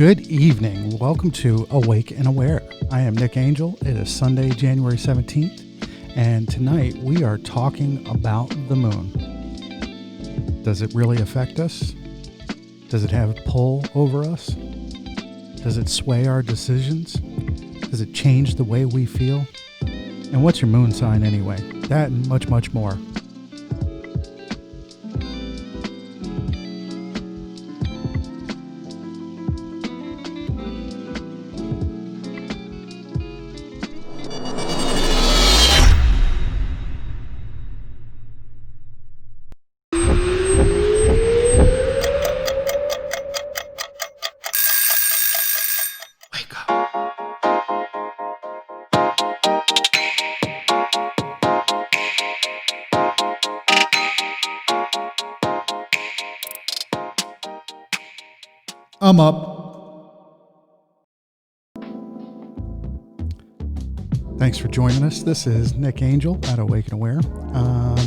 Good evening. Welcome to Awake and Aware. I am Nick Angel. It is Sunday, January 17th, and tonight we are talking about the moon. Does it really affect us? Does it have a pull over us? Does it sway our decisions? Does it change the way we feel? And what's your moon sign anyway? That and much, much more. I'm up. Thanks for joining us. This is Nick Angel at Awake and Aware.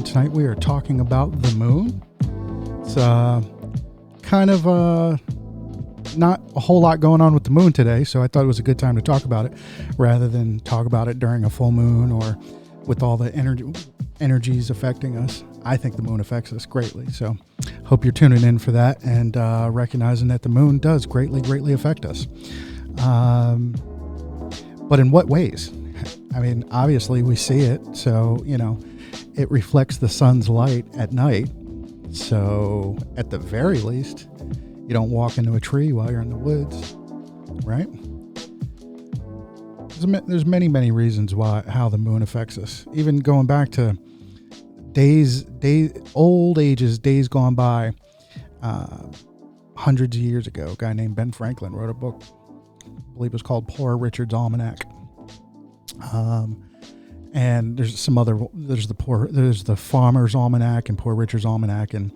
Tonight we are talking about the moon. It's kind of not a whole lot going on with the moon today, so I thought it was a good time to talk about it rather than talk about it during a full moon or with all the energies affecting us. I think the moon affects us greatly, so hope you're tuning in for that and recognizing that the moon does greatly affect us. But in what ways? I mean, obviously we see it, so, it reflects the sun's light at night. So at the very least, you don't walk into a tree while you're in the woods, right? There's many reasons how the moon affects us. Even going back to days gone by, hundreds of years ago, a guy named Ben Franklin wrote a book, I believe it was called Poor Richard's Almanac. And there's the Farmer's Almanac and Poor Richard's Almanac, and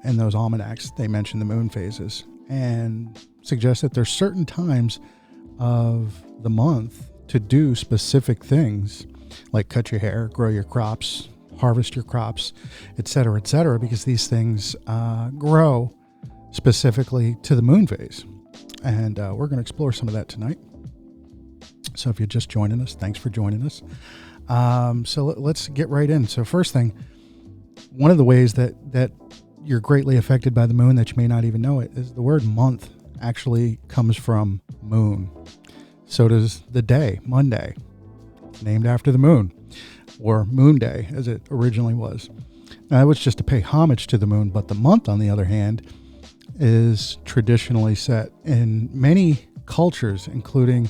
in those almanacs they mention the moon phases and suggest that there's certain times of the month to do specific things like cut your hair, grow your crops, harvest your crops, etc., because these things grow specifically to the moon phase. And we're going to explore some of that tonight. So if you're just joining us, thanks for joining us. So let's get right in. So first thing, one of the ways that you're greatly affected by the moon that you may not even know it is the word month actually comes from moon. So does the day, Monday, named after the moon, or Moon Day as it originally was. Now, that was just to pay homage to the moon, but the month, on the other hand, is traditionally set in many cultures, including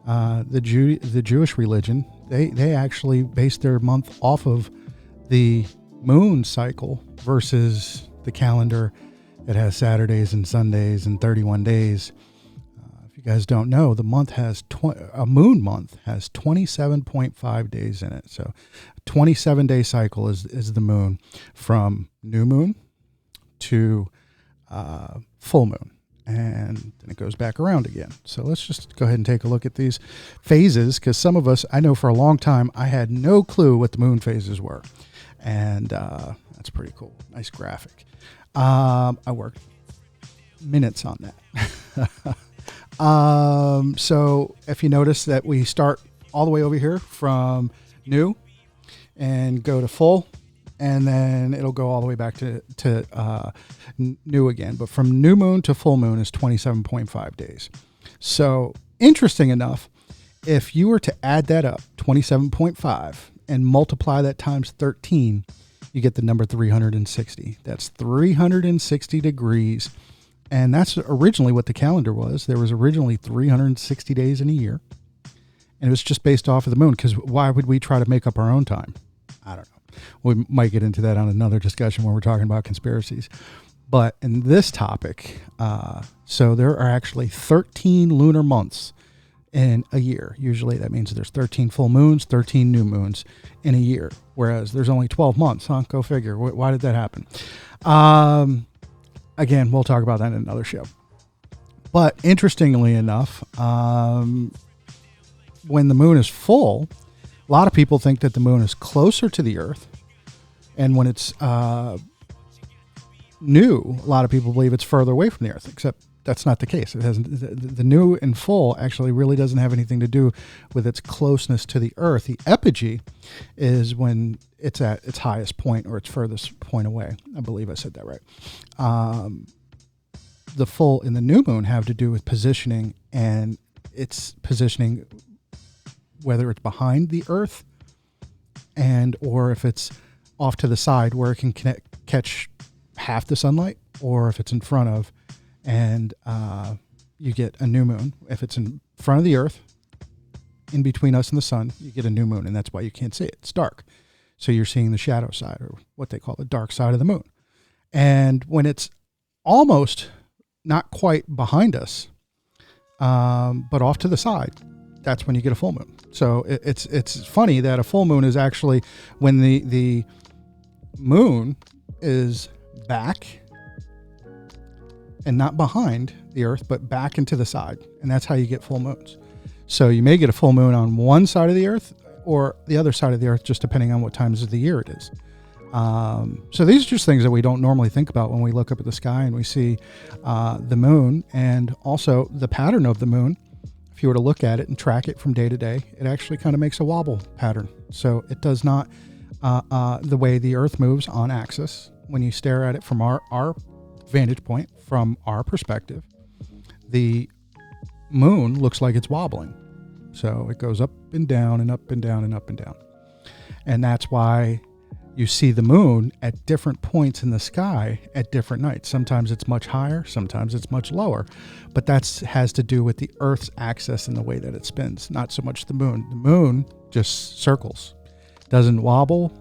the Jewish religion. They actually base their month off of the moon cycle versus the calendar that has Saturdays and Sundays and 31 days. If you guys don't know, the month has a moon month has 27.5 days in it. So a 27-day cycle is the moon from new moon to full moon. And then it goes back around again. So let's just go ahead and take a look at these phases, because some of us, I know for a long time, I had no clue what the moon phases were. And that's pretty cool. Nice graphic. I worked minutes on that. So if you notice that we start all the way over here from new and go to full, and then it'll go all the way back to new again. But from new moon to full moon is 27.5 days. So interesting enough, if you were to add that up, 27.5, and multiply that times 13, you get the number 360. That's 360 degrees. And that's originally what the calendar was. There was originally 360 days in a year. And it was just based off of the moon, because why would we try to make up our own time? I don't know. We might get into that on another discussion when we're talking about conspiracies. But in this topic, so there are actually 13 lunar months in a year. Usually that means there's 13 full moons, 13 new moons in a year, whereas there's only 12 months. Go figure. Why did that happen? Again, we'll talk about that in another show. But interestingly enough, when the moon is full, a lot of people think that the moon is closer to the Earth. And when it's new, a lot of people believe it's further away from the Earth, except that's not the case. It hasn't. The new and full actually really doesn't have anything to do with its closeness to the Earth. The epigee is when it's at its highest point or its furthest point away. I believe I said that right. The full and the new moon have to do with positioning, and its positioning, whether it's behind the Earth and or if it's off to the side where it can catch half the sunlight, or if it's in front of, and you get a new moon. If it's in front of the Earth, in between us and the sun, you get a new moon, and that's why you can't see it. It's dark. So you're seeing the shadow side, or what they call the dark side of the moon. And when it's almost not quite behind us, but off to the side, that's when you get a full moon. So it's funny that a full moon is actually when the moon is back and not behind the Earth, but back into the side. And that's how you get full moons. So you may get a full moon on one side of the Earth or the other side of the Earth, just depending on what times of the year it is. So these are just things that we don't normally think about when we look up at the sky and we see the moon, and also the pattern of the moon. If you were to look at it and track it from day to day, it actually kind of makes a wobble pattern. So it does not, the way the Earth moves on axis, when you stare at it from our vantage point, from our perspective, the moon looks like it's wobbling. So it goes up and down and up and down and up and down. And that's why you see the moon at different points in the sky at different nights. Sometimes it's much higher, sometimes it's much lower, but that has to do with the Earth's axis and the way that it spins, not so much the moon. The moon just circles, doesn't wobble,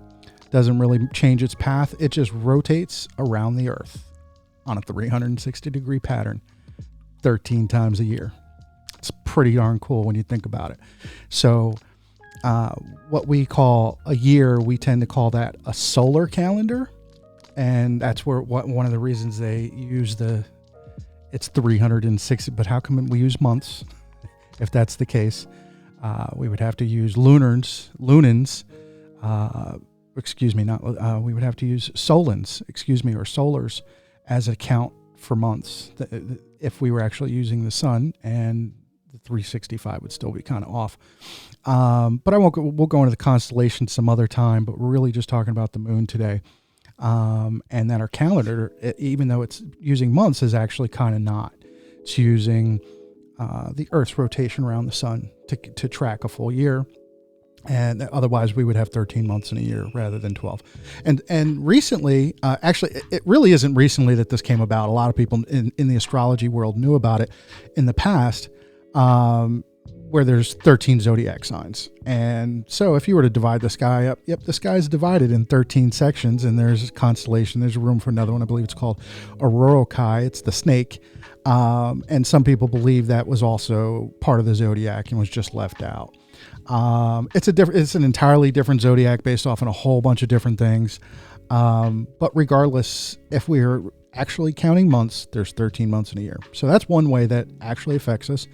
doesn't really change its path. It just rotates around the Earth on a 360-degree pattern 13 times a year. It's pretty darn cool when you think about it. So what we call a year, we tend to call that a solar calendar. And that's where one of the reasons they use it's 360, but how come we use months? If that's the case, we would have to use lunans, we would have to use solans, or solars as a count for months if we were actually using the sun, and the 365 would still be kind of off. But we'll go into the constellations some other time, but we're really just talking about the moon today. And that our calendar, even though it's using months, is actually kind of not. It's using the Earth's rotation around the sun to track a full year. And otherwise we would have 13 months in a year rather than 12. And recently, actually, it really isn't recently that this came about. A lot of people in the astrology world knew about it in the past, where there's 13 zodiac signs. And so if you were to divide the sky up, the sky is divided in 13 sections, and there's a constellation. There's room for another one. I believe it's called Aurora. It's the snake. And some people believe that was also part of the zodiac and was just left out. It's an entirely different zodiac based off on a whole bunch of different things. But regardless, if we're actually counting months, there's 13 months in a year. So that's one way that actually affects us.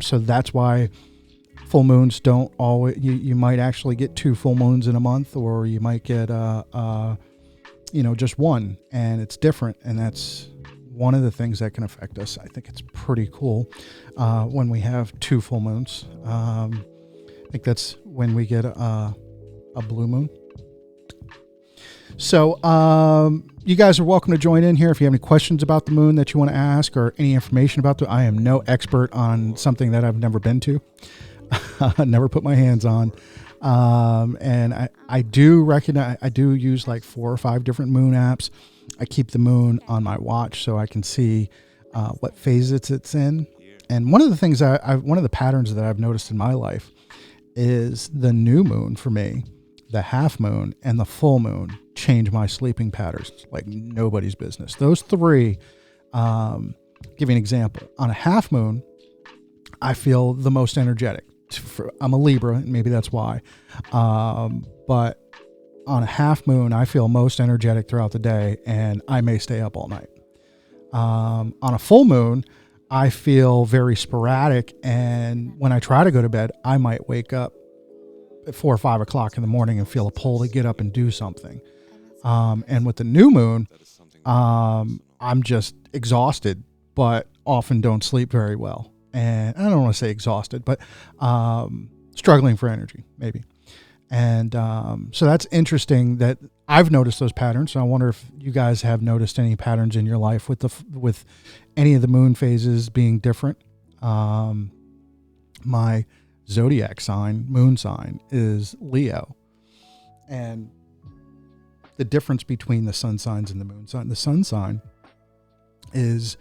So that's why full moons don't always, you might actually get 2 full moons in a month, or you might get, just one, and it's different. And that's one of the things that can affect us. I think it's pretty cool, when we have 2 full moons. I think that's when we get a blue moon. So you guys are welcome to join in here if you have any questions about the moon that you want to ask, or any information about I am no expert on something that I've never been to, never put my hands on. And I do recognize, I do use like 4 or 5 different moon apps. I keep the moon on my watch so I can see what phase it's in. And one of the things one of the patterns that I've noticed in my life is the new moon for me, the half moon, and the full moon change my sleeping patterns like nobody's business. Those 3, give you an example. On a half moon, I feel the most energetic. I'm a Libra, and maybe that's why. But on a half moon, I feel most energetic throughout the day, and I may stay up all night. On a full moon, I feel very sporadic, and when I try to go to bed, I might wake up at 4 or 5 o'clock in the morning and feel a pull to get up and do something. And with the new moon, I'm just exhausted but often don't sleep very well. And I don't want to say exhausted, but struggling for energy, maybe. And so that's interesting that I've noticed those patterns. So I wonder if you guys have noticed any patterns in your life with any of the moon phases being different. My zodiac sign, moon sign, is Leo. And the difference between the sun signs and the moon sign, the sun sign is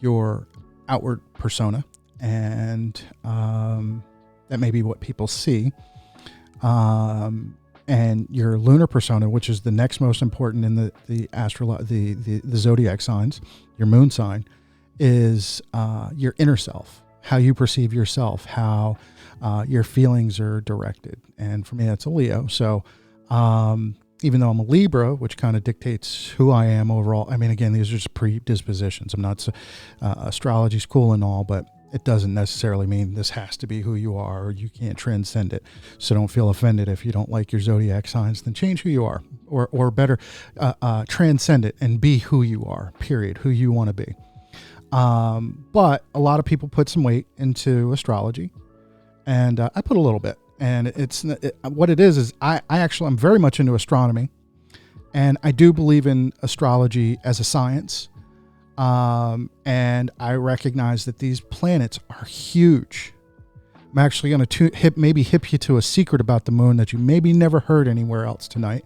your outward persona, and that may be what people see. And your lunar persona, which is the next most important in the zodiac signs, your moon sign, is your inner self, how you perceive yourself, how your feelings are directed. And for me, that's a Leo. So even though I'm a Libra, which kind of dictates who I am overall, I mean, again, these are just predispositions. I'm not astrology's cool and all, but it doesn't necessarily mean this has to be who you are, or you can't transcend it. So don't feel offended if you don't like your zodiac signs. Then change who you are, or better, transcend it and be who you are. Period. Who you want to be. But a lot of people put some weight into astrology, and I put a little bit. And what it is I'm very much into astronomy, and I do believe in astrology as a science. And I recognize that these planets are huge. I'm actually going to hip you to a secret about the moon that you maybe never heard anywhere else tonight.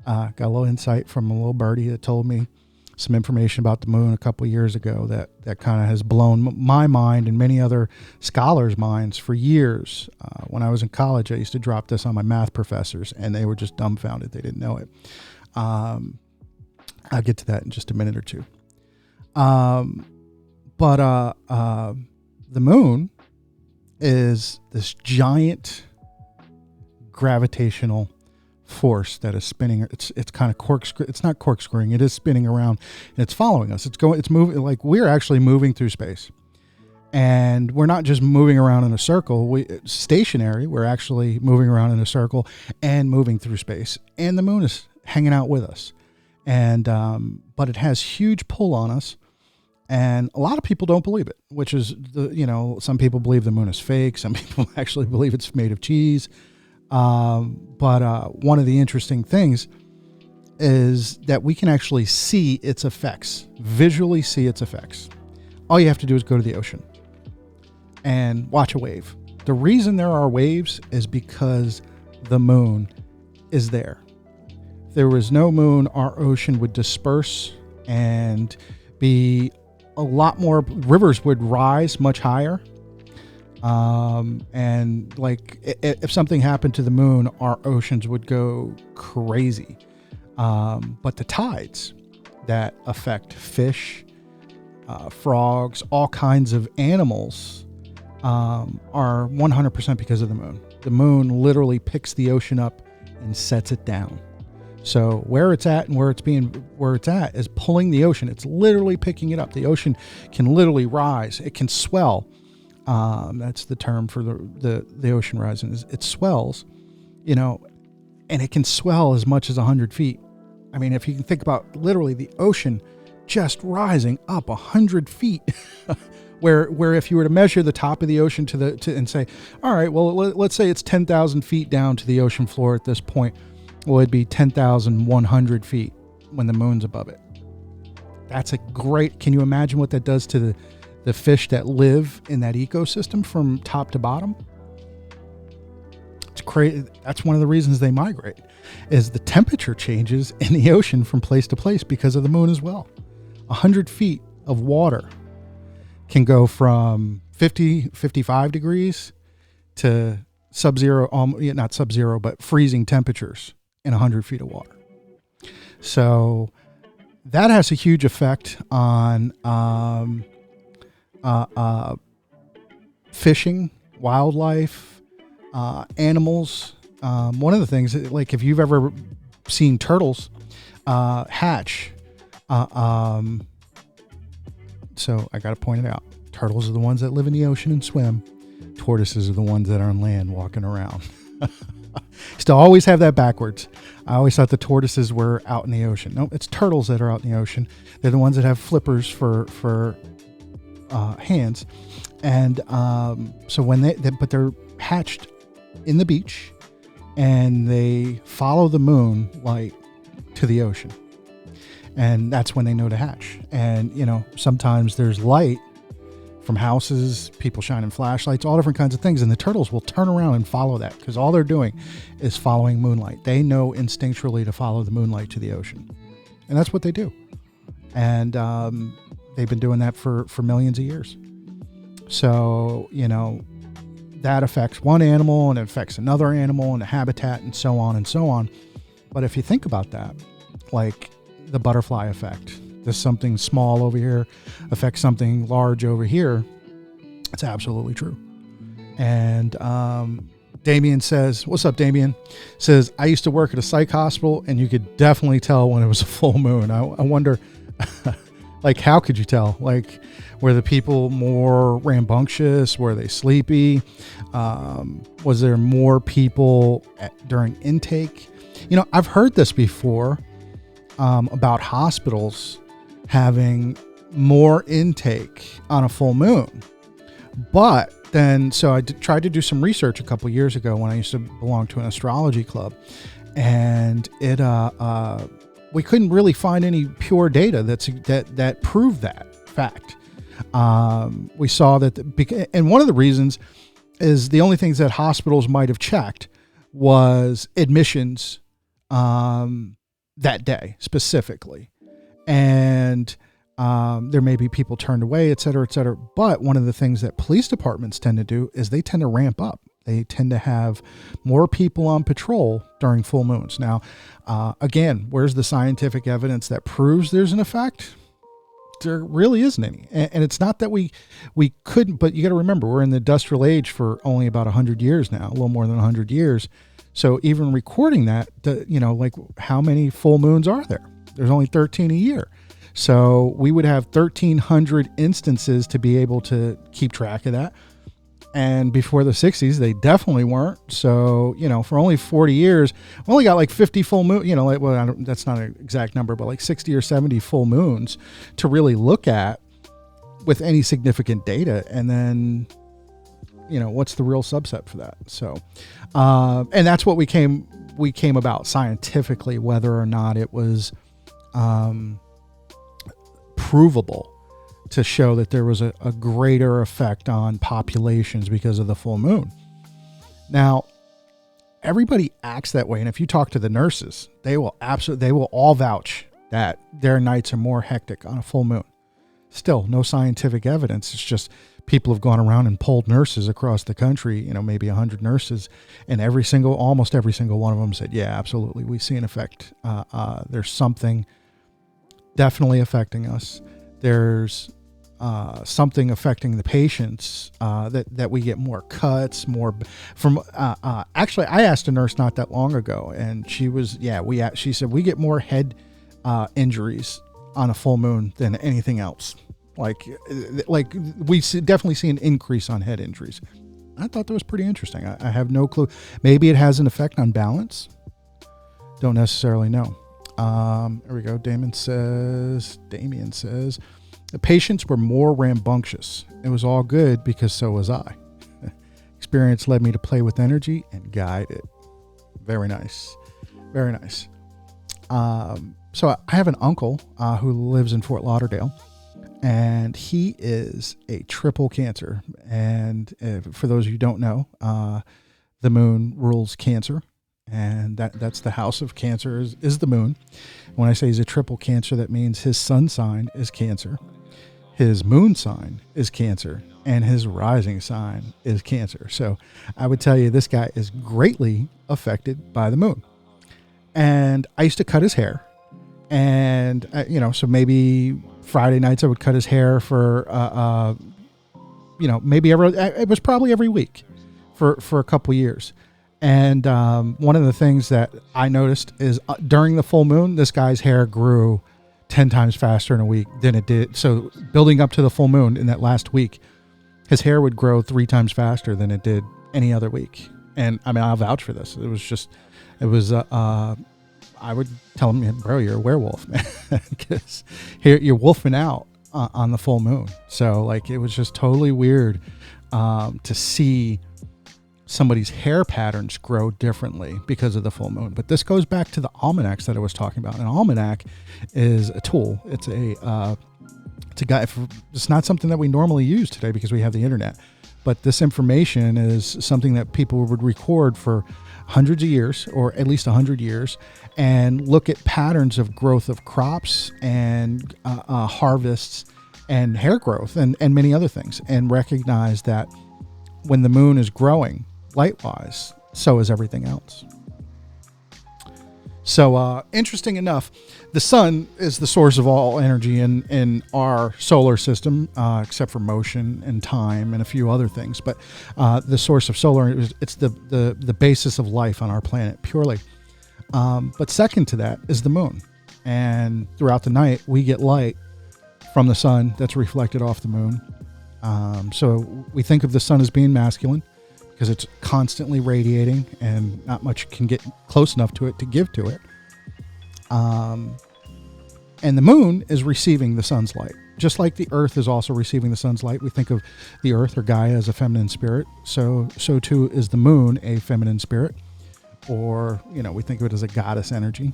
Got a little insight from a little birdie that told me some information about the moon a couple of years ago that kind of has blown my mind and many other scholars' minds for years. When I was in college, I used to drop this on my math professors, and they were just dumbfounded. They didn't know it. I'll get to that in just a minute or two. But the moon is this giant gravitational force that is spinning. It's kind of corkscrew. It's not corkscrewing. It is spinning around, and it's following us. It's moving, like we're actually moving through space, and we're not just moving around in a circle. Stationary. We're actually moving around in a circle and moving through space, and the moon is hanging out with us. And, but it has huge pull on us. And a lot of people don't believe it, which is some people believe the moon is fake. Some people actually believe it's made of cheese. But one of the interesting things is that we can actually see its effects, visually see its effects. All you have to do is go to the ocean and watch a wave. The reason there are waves is because the moon is there. If there was no moon, our ocean would disperse and be a lot more, rivers would rise much higher. And like if something happened to the moon, our oceans would go crazy. But the tides that affect fish, frogs, all kinds of animals, are 100% because of the moon. The moon literally picks the ocean up and sets it down. So where it's at and where it's at is pulling the ocean. It's literally picking it up. The ocean can literally rise. It can swell. That's the term for the ocean rising. It swells, and it can swell as much as 100 feet. I mean, if you can think about literally the ocean just rising up 100 feet, where if you were to measure the top of the ocean and say, all right, well, let's say it's 10,000 feet down to the ocean floor at this point. Well, it'd be 10,100 feet when the moon's above it. That's can you imagine what that does to the fish that live in that ecosystem from top to bottom? It's crazy. That's one of the reasons they migrate, is the temperature changes in the ocean from place to place because of the moon as well. 100 feet of water can go from 55 degrees to sub-zero, not sub-zero, but freezing temperatures in 100 feet of water. So that has a huge effect on fishing, wildlife, animals. One of the things, like if you've ever seen turtles hatch, so I got to point it out. Turtles are the ones that live in the ocean and swim. Tortoises are the ones that are on land walking around. Still always have that backwards. I always thought the tortoises were out in the ocean. No, it's turtles that are out in the ocean. They're the ones that have flippers for hands. And so when but they're hatched in the beach, and they follow the moonlight to the ocean. And that's when they know to hatch. And, sometimes there's light from houses, people shining flashlights, all different kinds of things. And the turtles will turn around and follow that, because all they're doing is following moonlight. They know instinctually to follow the moonlight to the ocean. And that's what they do. And they've been doing that for millions of years. So, that affects one animal and it affects another animal and the habitat and so on and so on. But if you think about that, like the butterfly effect, there's something small over here affects something large over here. It's absolutely true. And Damien says, what's up, Damien? Says, I used to work at a psych hospital and you could definitely tell when it was a full moon. I wonder, like, how could you tell? Like, were the people more rambunctious? Were they sleepy? Was there more people during intake? I've heard this before about hospitals having more intake on a full moon. But then, so I tried to do some research a couple years ago when I used to belong to an astrology club, and we couldn't really find any pure data that proved that fact. We saw that, and one of the reasons is the only things that hospitals might have checked was admissions that day specifically. And there may be people turned away, et cetera, et cetera. But one of the things that police departments tend to do is they tend to ramp up. They tend to have more people on patrol during full moons. Now, again, where's the scientific evidence that proves there's an effect? There really isn't any. And it's not that we couldn't, but you got to remember, we're in the industrial age for only about 100 years now, a little more than 100 years. So even recording that, like, how many full moons are there? There's only 13 a year. So we would have 1,300 instances to be able to keep track of that. And before the 60s, they definitely weren't. So, for only 40 years, we only got like 50 full moons, that's not an exact number, but like 60 or 70 full moons to really look at with any significant data. And then, what's the real subset for that? So, and that's what we came about scientifically, whether or not it was provable to show that there was a greater effect on populations because of the full moon. Now, everybody acts that way. And if you talk to the nurses, they will all vouch that their nights are more hectic on a full moon. Still, no scientific evidence. It's just people have gone around and polled nurses across the country, maybe 100 nurses, and almost every single one of them said, yeah, absolutely, we see an effect. There's something definitely affecting us. There's something affecting the patients, that we get more cuts, more from, actually, I asked a nurse not that long ago, and she said we get more head injuries on a full moon than anything else. Like we definitely see an increase on head injuries. I thought that was pretty interesting. I have no clue. Maybe it has an effect on balance. Don't necessarily know. Here we go. Damien says, the patients were more rambunctious. It was all good because so was I. Experience led me to play with energy and guide it. Very nice. Very nice. So I have an uncle who lives in Fort Lauderdale, and he is a triple Cancer. And for those of you who don't know, the moon rules Cancer. And that's the house of Cancer is the moon. When I say he's a triple Cancer, that means his sun sign is Cancer, his moon sign is Cancer, and his rising sign is Cancer. So I would tell you this guy is greatly affected by the moon. And I used to cut his hair. And, so maybe Friday nights I would cut his hair for, it was probably every week for a couple years. And one of the things that I noticed is during the full moon, this guy's hair grew 10 times faster in a week than it did. So building up to the full moon in that last week, his hair would grow 3 times faster than it did any other week. And I mean, I'll vouch for this. I would tell him, bro, you're a werewolf, man, because here you're wolfing out on the full moon. So like, it was just totally weird to see somebody's hair patterns grow differently because of the full moon. But this goes back to the almanacs that I was talking about. An almanac is a tool. It's a guide. It's not something that we normally use today because we have the internet. But this information is something that people would record for hundreds of years, or at least 100 years, and look at patterns of growth of crops and harvests and hair growth and many other things, and recognize that when the moon is growing light-wise, so is everything else. So interesting enough, the sun is the source of all energy in our solar system, except for motion and time and a few other things. But the source of solar, it's the basis of life on our planet purely. But second to that is the moon. And throughout the night, we get light from the sun that's reflected off the moon. So we think of the sun as being masculine because it's constantly radiating and not much can get close enough to it to give to it. And the moon is receiving the sun's light. Just like the earth is also receiving the sun's light, we think of the earth or Gaia as a feminine spirit. So too is the moon a feminine spirit. Or, we think of it as a goddess energy.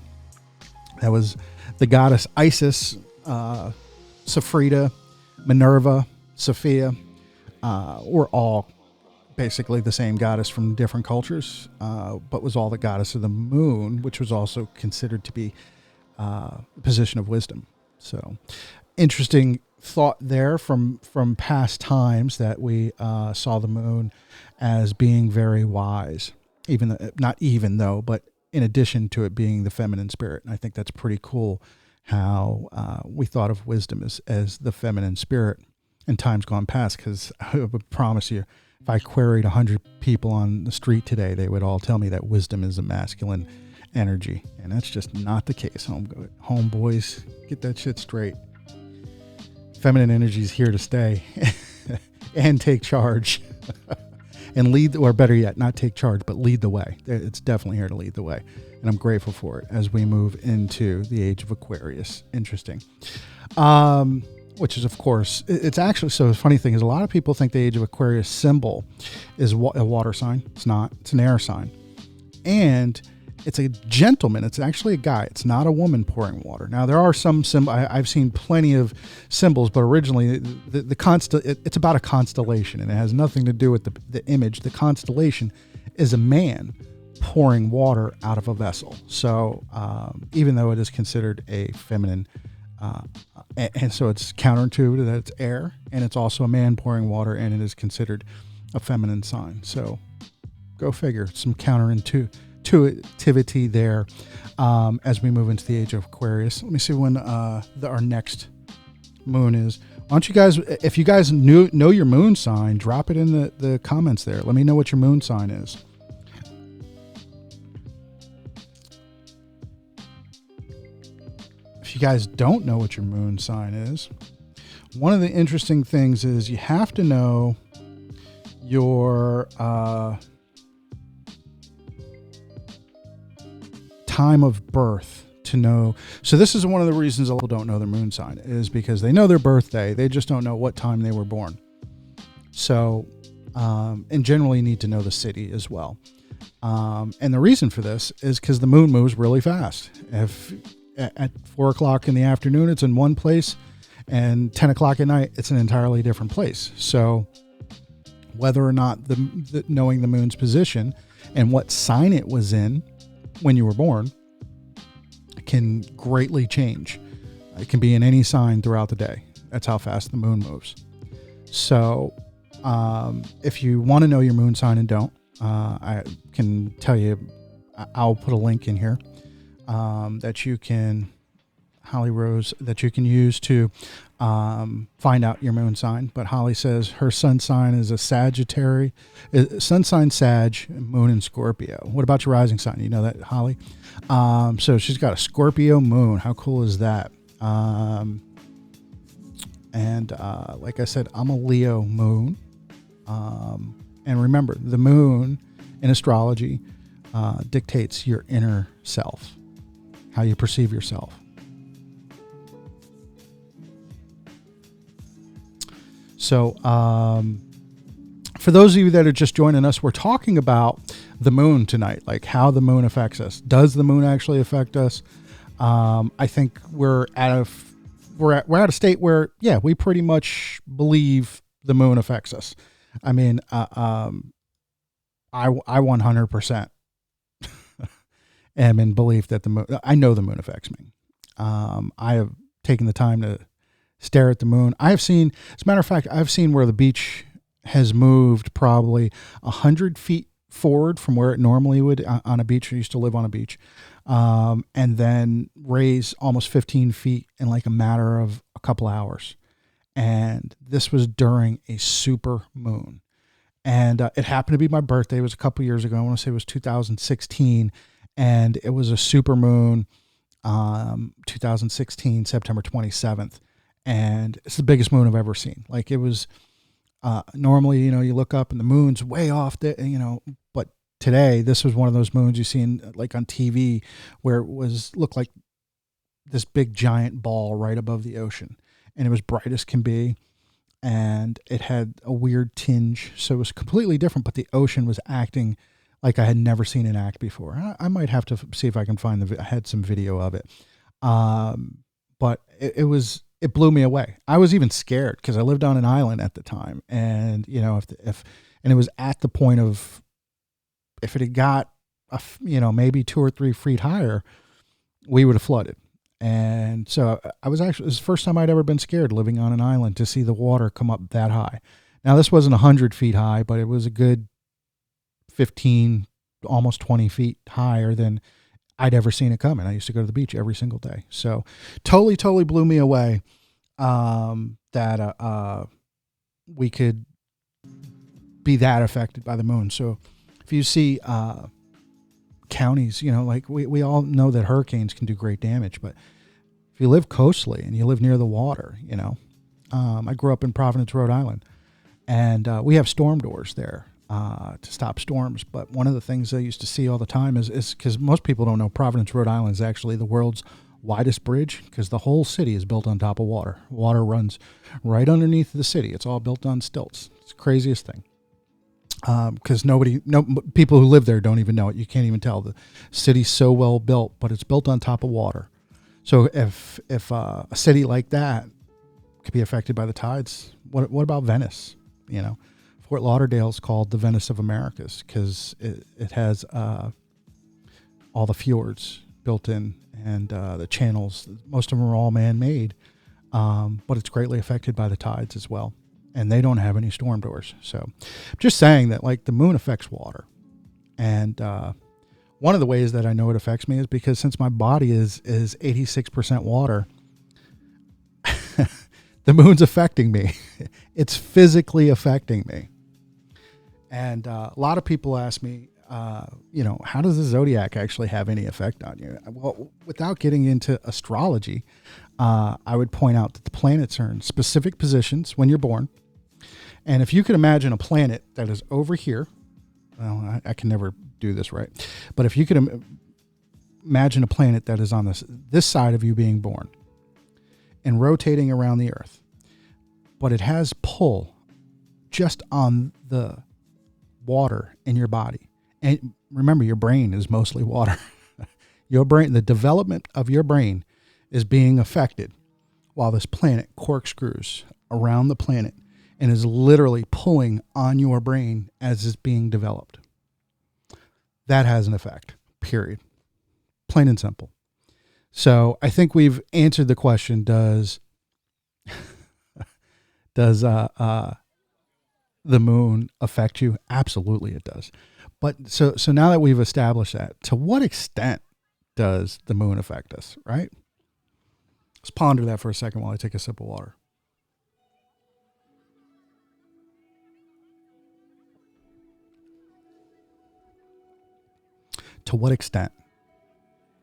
That was the goddess Isis, Saphrita, Minerva, Sophia, were all basically the same goddess from different cultures, but was all the goddess of the moon, which was also considered to be a position of wisdom. So interesting thought there from past times that we saw the moon as being very wise, but in addition to it being the feminine spirit. And I think that's pretty cool how we thought of wisdom as the feminine spirit in times gone past, because I would promise you, if I queried 100 people on the street today, they would all tell me that wisdom is a masculine energy. And that's just not the case, homeboys. Get that shit straight. Feminine energy is here to stay and take charge and lead, or better yet, not take charge, but lead the way. It's definitely here to lead the way. And I'm grateful for it as we move into the age of Aquarius. Interesting. Which is, of course, it's actually, so the funny thing is a lot of people think the age of Aquarius symbol is a water sign. It's not. It's an air sign. And it's a gentleman. It's actually a guy. It's not a woman pouring water. Now, there are some symbols. I've seen plenty of symbols, but originally it's about a constellation, and it has nothing to do with the image. The constellation is a man pouring water out of a vessel. So even though it is considered a feminine and so it's counterintuitive that it's air, and it's also a man pouring water, and it is considered a feminine sign. So go figure, some counterintuitivity there as we move into the age of Aquarius. Let me see when our next moon is. Why don't you guys, if you guys know your moon sign, drop it in the comments there. Let me know what your moon sign is. If you guys don't know what your moon sign is, one of the interesting things is you have to know your time of birth to know. So this is one of the reasons a lot of people don't know their moon sign, is because they know their birthday. They just don't know what time they were born. So, and generally you need to know the city as well. And the reason for this is because the moon moves really fast. If at 4 o'clock in the afternoon, it's in one place, and 10 o'clock at night, it's an entirely different place. So whether or not knowing the moon's position and what sign it was in when you were born can greatly change. It can be in any sign throughout the day. That's how fast the moon moves. So if you want to know your moon sign and don't, I can tell you, I'll put a link in here that you can, Holly Rose, that you can use to find out your moon sign. But Holly says her sun sign is a Sagittarius, sun sign Sag, moon in Scorpio. What about your rising sign? You know that, Holly? So she's got a Scorpio moon. How cool is that? And like I said, I'm a Leo moon. And remember, the moon in astrology dictates your inner self, how you perceive yourself. So, for those of you that are just joining us, we're talking about the moon tonight, like how the moon affects us. Does the moon actually affect us? I think we're at a state where, yeah, we pretty much believe the moon affects us. I mean, I 100% am in belief that I know the moon affects me. I have taken the time to stare at the moon. As a matter of fact, I've seen where the beach has moved probably 100 feet forward from where it normally would on a beach. I used to live on a beach, and then raise almost 15 feet in like a matter of a couple hours. And this was during a super moon. And it happened to be my birthday. It was a couple years ago. I want to say it was 2016. And it was a super moon, 2016, September 27th. And it's the biggest moon I've ever seen. Like, it was normally, you look up and the moon's way off there, but today this was one of those moons you see like on TV where it looked like this big giant ball right above the ocean. And it was bright as can be. And it had a weird tinge. So it was completely different, but the ocean was acting like I had never seen it act before. I might have to see if I can find I had some video of it. But it blew me away. I was even scared because I lived on an island at the time. And, and it was at the point of, if it had got, maybe 2 or 3 feet higher, we would have flooded. And so it was the first time I'd ever been scared living on an island to see the water come up that high. Now, this wasn't 100 feet high, but it was a good 15, almost 20 feet higher than I'd ever seen it coming. I used to go to the beach every single day. So totally blew me away that we could be that affected by the moon. So if you see counties, like we all know that hurricanes can do great damage, but if you live coastally and you live near the water, I grew up in Providence, Rhode Island, and we have storm doors there to stop storms. But one of the things I used to see all the time is because most people don't know, Providence, Rhode Island is actually the world's widest bridge, because the whole city is built on top of water. Water runs right underneath the city. It's all built on stilts. It's the craziest thing. Because people who live there don't even know it. You can't even tell. The city's so well built, but it's built on top of water. So if a city like that could be affected by the tides, what about Venice? Fort Lauderdale is called the Venice of Americas because it has all the fjords built in, and the channels. Most of them are all man-made, but it's greatly affected by the tides as well. And they don't have any storm doors. So I'm just saying that, like, the moon affects water. And one of the ways that I know it affects me is because since my body is 86% water, the moon's affecting me. It's physically affecting me. And a lot of people ask me, how does the zodiac actually have any effect on you? Well, without getting into astrology, I would point out that the planets are in specific positions when you're born. And if you could imagine a planet that is over here, well, I can never do this right, but if you could imagine a planet that is on this side of you being born and rotating around the Earth, but it has pull just on the water in your body. And remember, your brain is mostly water. Your brain, the development of your brain is being affected while this planet corkscrews around the planet and is literally pulling on your brain as it's being developed. That has an effect, period. Plain and simple. So I think we've answered the question, does the moon affect you? Absolutely it does. But so now that we've established that, to what extent does the moon affect us, right? Let's ponder that for a second while I take a sip of water. To what extent?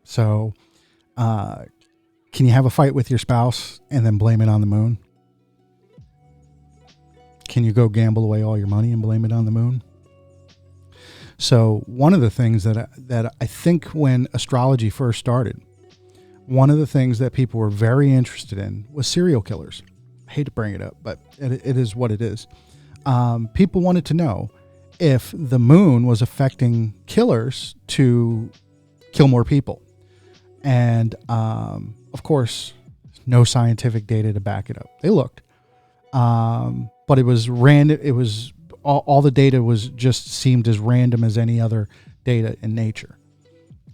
So, can you have a fight with your spouse and then blame it on the moon? Can you go gamble away all your money and blame it on the moon? So one of the things that I think when astrology first started, one of the things that people were very interested in was serial killers. hate to bring it up, but it is what it is. People wanted to know if the moon was affecting killers to kill more people. And of course, no scientific data to back it up. They looked, but it was random. It was all the data was just seemed as random as any other data in nature.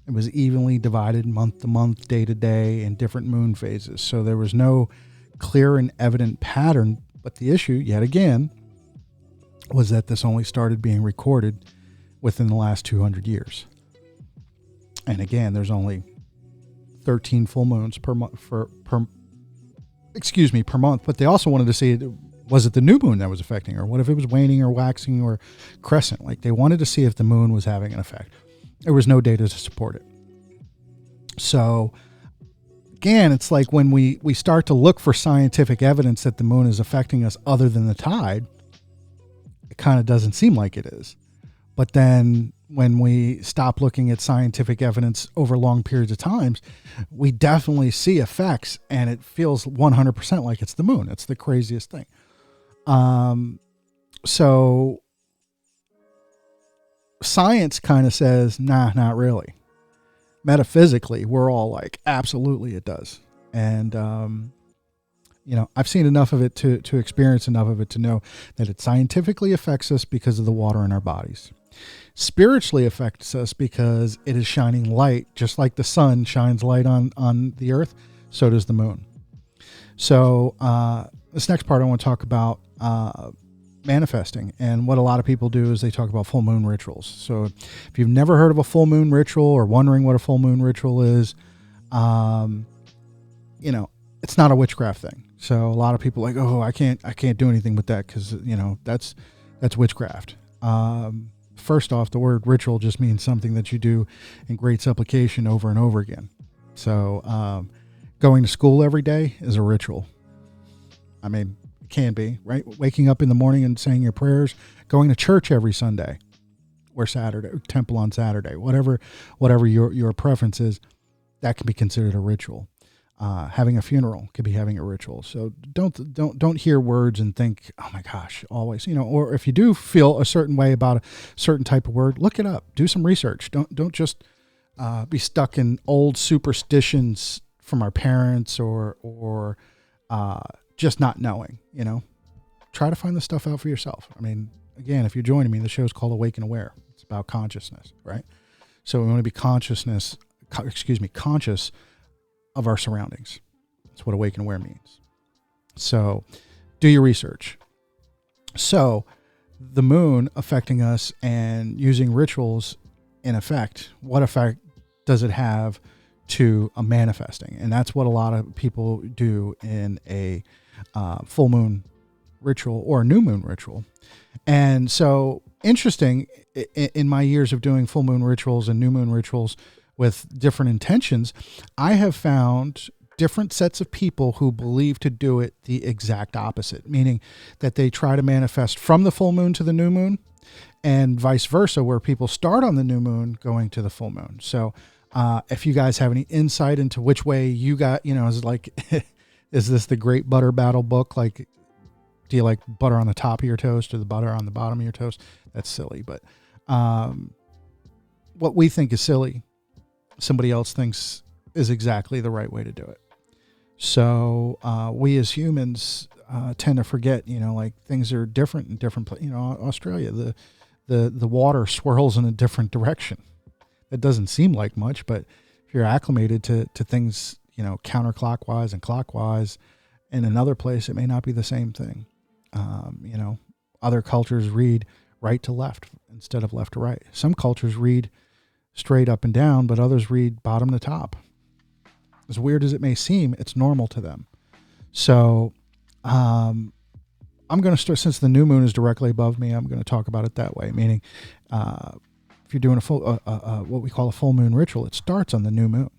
It was evenly divided month to month, day to day, in different moon phases. So there was no clear and evident pattern. But the issue, yet again, was that this only started being recorded within the last 200 years. And again, there's only 13 full moons per month per month. But they also wanted to see, was it the new moon that was affecting, or what if it was waning or waxing or crescent? Like, they wanted to see if the moon was having an effect. There was no data to support it. So again, it's like when we start to look for scientific evidence that the moon is affecting us other than the tide, it kind of doesn't seem like it is. But then when we stop looking at scientific evidence over long periods of times, we definitely see effects, and it feels 100% like it's the moon. It's the craziest thing. So science kind of says, nah, not really. Metaphysically, we're all like, absolutely it does. And, I've seen enough of it to experience enough of it to know that it scientifically affects us because of the water in our bodies. Spiritually affects us because it is shining light, just like the sun shines light on the earth, so does the moon. So this next part I want to talk about manifesting, and what a lot of people do is they talk about full moon rituals. So if you've never heard of a full moon ritual or wondering what a full moon ritual is, it's not a witchcraft thing. So a lot of people are like, oh, I can't do anything with that because that's witchcraft. First off, the word ritual just means something that you do in great supplication over and over again. So going to school every day is a ritual. I mean, it can be, right? Waking up in the morning and saying your prayers, going to church every Sunday or Saturday, temple on Saturday, whatever your preference is, that can be considered a ritual. Having a funeral could be having a ritual. So don't hear words and think, oh my gosh, always, or if you do feel a certain way about a certain type of word, look it up, do some research. Don't just be stuck in old superstitions from our parents or just not knowing, try to find the stuff out for yourself. I mean, again, if you're joining me, the show's called Awake and Aware. It's about consciousness, right? So we want to be conscious of our surroundings. That's what Awake and Aware means. So do your research. So the moon affecting us and using rituals in effect, what effect does it have to a manifesting? And that's what a lot of people do in a full moon ritual or a new moon ritual. And so interesting, in my years of doing full moon rituals and new moon rituals with different intentions, I have found different sets of people who believe to do it the exact opposite, meaning that they try to manifest from the full moon to the new moon and vice versa, where people start on the new moon going to the full moon. So if you guys have any insight into which way you got, is like, is this the Great Butter Battle book? Like, do you like butter on the top of your toast or the butter on the bottom of your toast? That's silly. But what we think is silly, somebody else thinks is exactly the right way to do it. So we as humans tend to forget, like things are different in different places. Australia, the water swirls in a different direction. It doesn't seem like much, but if you're acclimated to things, counterclockwise and clockwise, in another place, it may not be the same thing. Other cultures read right to left instead of left to right. Some cultures read straight up and down, but others read bottom to top. As weird as it may seem, it's normal to them. So I'm going to start, since the new moon is directly above me, I'm going to talk about it that way, meaning if you're doing a full, what we call a full moon ritual, it starts on the new moon.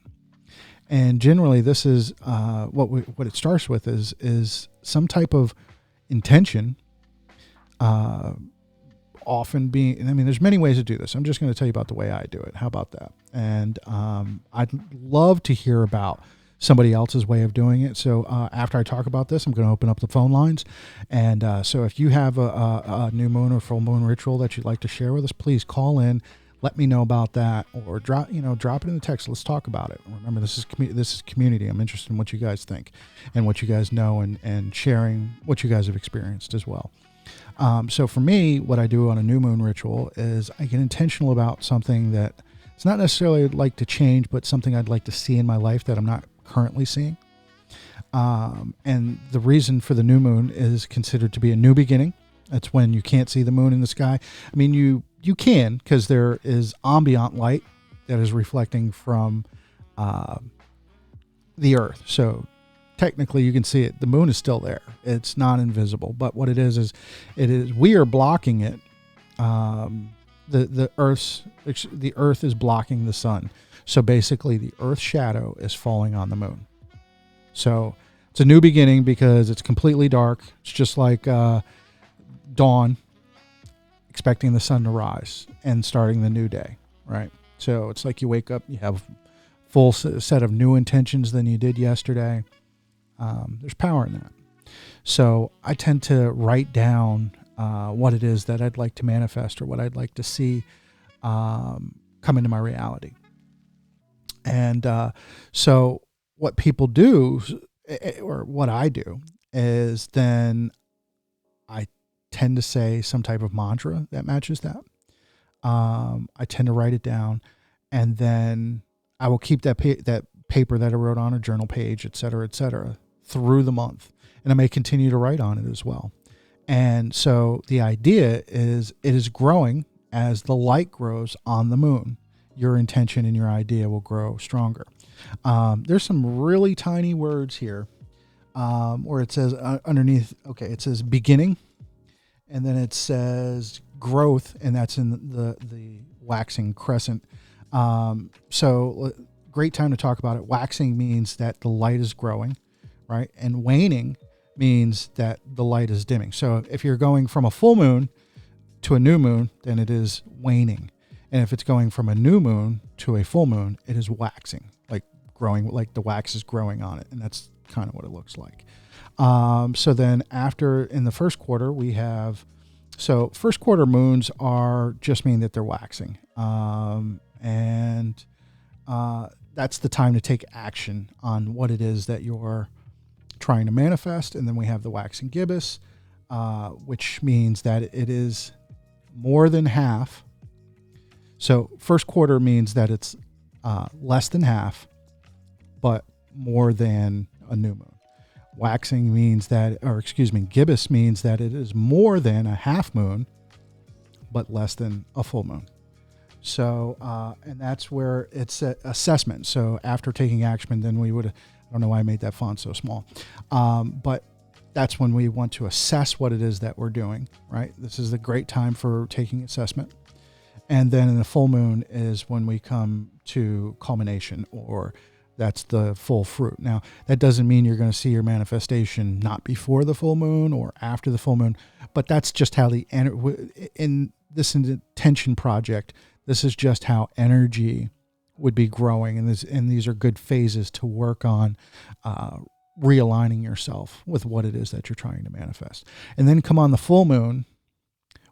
And generally this is what it starts with is some type of intention, often being, there's many ways to do this. I'm just going to tell you about the way I do it. How about that? And I'd love to hear about somebody else's way of doing it. So after I talk about this, I'm going to open up the phone lines. And so if you have a new moon or full moon ritual that you'd like to share with us, please call in. Let me know about that, or drop it in the text. Let's talk about it. Remember, this is community. I'm interested in what you guys think and what you guys know, and sharing what you guys have experienced as well. So for me, what I do on a new moon ritual is I get intentional about something that it's not necessarily I'd like to change, but something I'd like to see in my life that I'm not currently seeing. And the reason for the new moon is considered to be a new beginning. That's when you can't see the moon in the sky. I mean, you can, because there is ambient light that is reflecting from the earth. So technically you can see it. The moon is still there. It's not invisible. But what it is we are blocking it. The earth is blocking the sun. So basically the earth's shadow is falling on the moon. So it's a new beginning because it's completely dark. It's just like dawn, expecting the sun to rise and starting the new day, right? So it's like you wake up, you have full set of new intentions than you did yesterday. There's power in that. So I tend to write down what it is that I'd like to manifest or what I'd like to see come into my reality. And so what people do, or what I do, is then I tend to say some type of mantra that matches that. I tend to write it down, and then I will keep that paper that I wrote on a journal page, et cetera, through the month. And I may continue to write on it as well. And so the idea is it is growing as the light grows on the moon. Your intention and your idea will grow stronger. There's some really tiny words here where it says underneath, it says beginning. And then it says growth, and that's in the waxing crescent. So great time to talk about it. Waxing means that the light is growing, right? And waning means that the light is dimming. So if you're going from a full moon to a new moon, then it is waning. And if it's going from a new moon to a full moon, it is waxing, like growing, like the wax is growing on it. And that's kind of what it looks like. So then after, in the first quarter, we have, so first quarter moons just mean that they're waxing. And that's the time to take action on what it is that you're trying to manifest. And then we have the waxing gibbous, which means that it is more than half. So first quarter means that it's less than half, but more than a new moon. Waxing means that, gibbous means that it is more than a half moon, but less than a full moon. So, and that's where it's an assessment. So after taking action, then we would, I don't know why I made that font so small. But that's when we want to assess what it is that we're doing, right? This is a great time for taking assessment. And then in the full moon is when we come to culmination, or that's the full fruit. Now, that doesn't mean you're going to see your manifestation not before the full moon or after the full moon, but that's just how in this intention project, this is just how energy would be growing. And these are good phases to work on realigning yourself with what it is that you're trying to manifest. And then come on the full moon,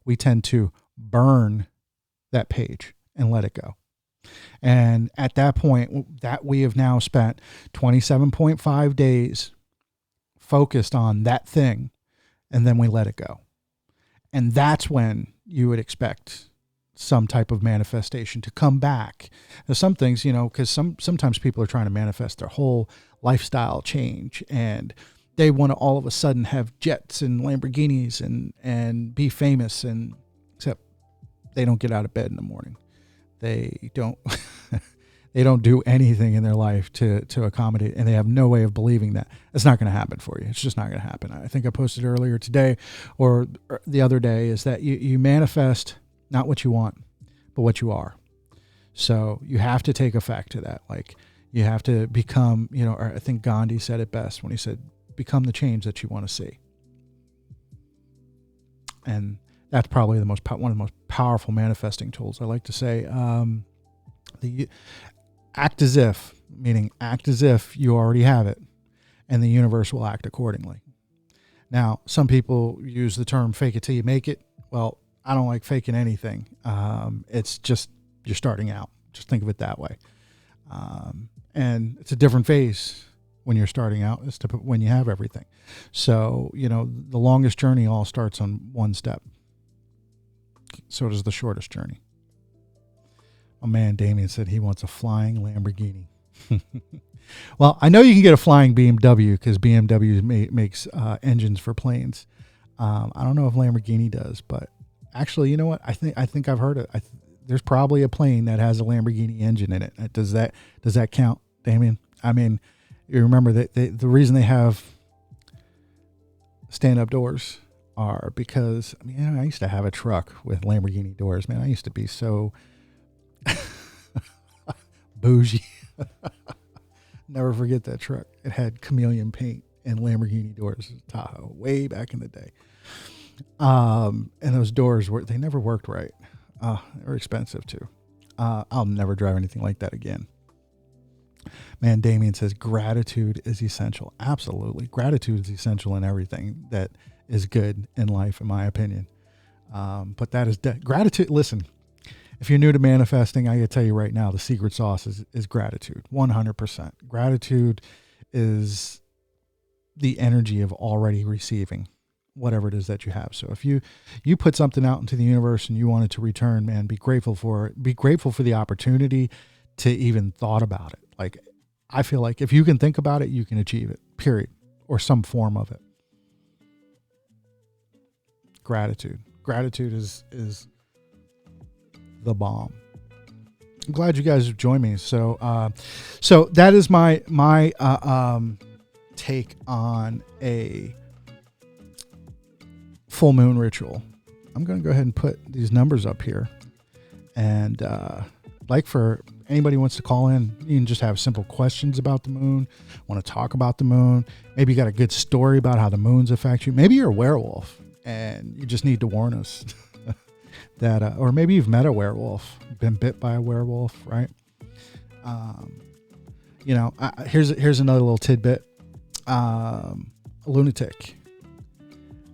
we tend to burn that page and let it go. And at that point, that we have now spent 27.5 days focused on that thing, and then we let it go. And that's when you would expect some type of manifestation to come back. Now, some things, because sometimes people are trying to manifest their whole lifestyle change, and they want to all of a sudden have jets and Lamborghinis and be famous, and except they don't get out of bed in the morning. They don't they don't do anything in their life to accommodate, and they have no way of believing that. It's not going to happen for you. It's just not going to happen. I think I posted earlier today or the other day is that you manifest not what you want, but what you are. So you have to take effect to that. Like you have to become, or I think Gandhi said it best when he said, become the change that you want to see. And that's probably one of the most powerful manifesting tools. I like to say, the act as if meaning act as if you already have it, and the universe will act accordingly. Now, some people use the term fake it till you make it. Well, I don't like faking anything. It's just you're starting out. Just think of it that way. And it's a different phase when you're starting out as to when you have everything. So, the longest journey all starts on one step. So does the shortest journey. My man Damien said he wants a flying Lamborghini. Well, I know you can get a flying BMW because BMW makes engines for planes. I don't know if Lamborghini does, but actually, you know what? I think I've heard it. There's probably a plane that has a Lamborghini engine in it. Does that count, Damien? I mean, you remember that the reason they have stand-up doors are because I used to have a truck with Lamborghini doors. Man, I used to be so bougie. Never forget that truck. It had chameleon paint and Lamborghini doors, Tahoe, way back in the day. And those doors they never worked right. They were expensive too. I'll never drive anything like that again. Man, Damien says gratitude is essential. Absolutely. Gratitude is essential in everything that is good in life, in my opinion. But that is gratitude. Listen, if you're new to manifesting, I gotta tell you right now, the secret sauce is gratitude. 100%. Gratitude is the energy of already receiving whatever it is that you have. So if you put something out into the universe and you want it to return, man, be grateful for it. Be grateful for the opportunity to even thought about it. Like, I feel like if you can think about it, you can achieve it, period, or some form of it. Gratitude is the bomb. I'm glad you guys have joined me. So that is my take on a full moon ritual. I'm going to go ahead and put these numbers up here, and like for anybody who wants to call in, you can just have simple questions about the moon, want to talk about the moon. Maybe you got a good story about how the moons affect you. Maybe you're a werewolf and you just need to warn us that, or maybe you've met a werewolf, been bit by a werewolf, right? Here's another little tidbit. A lunatic,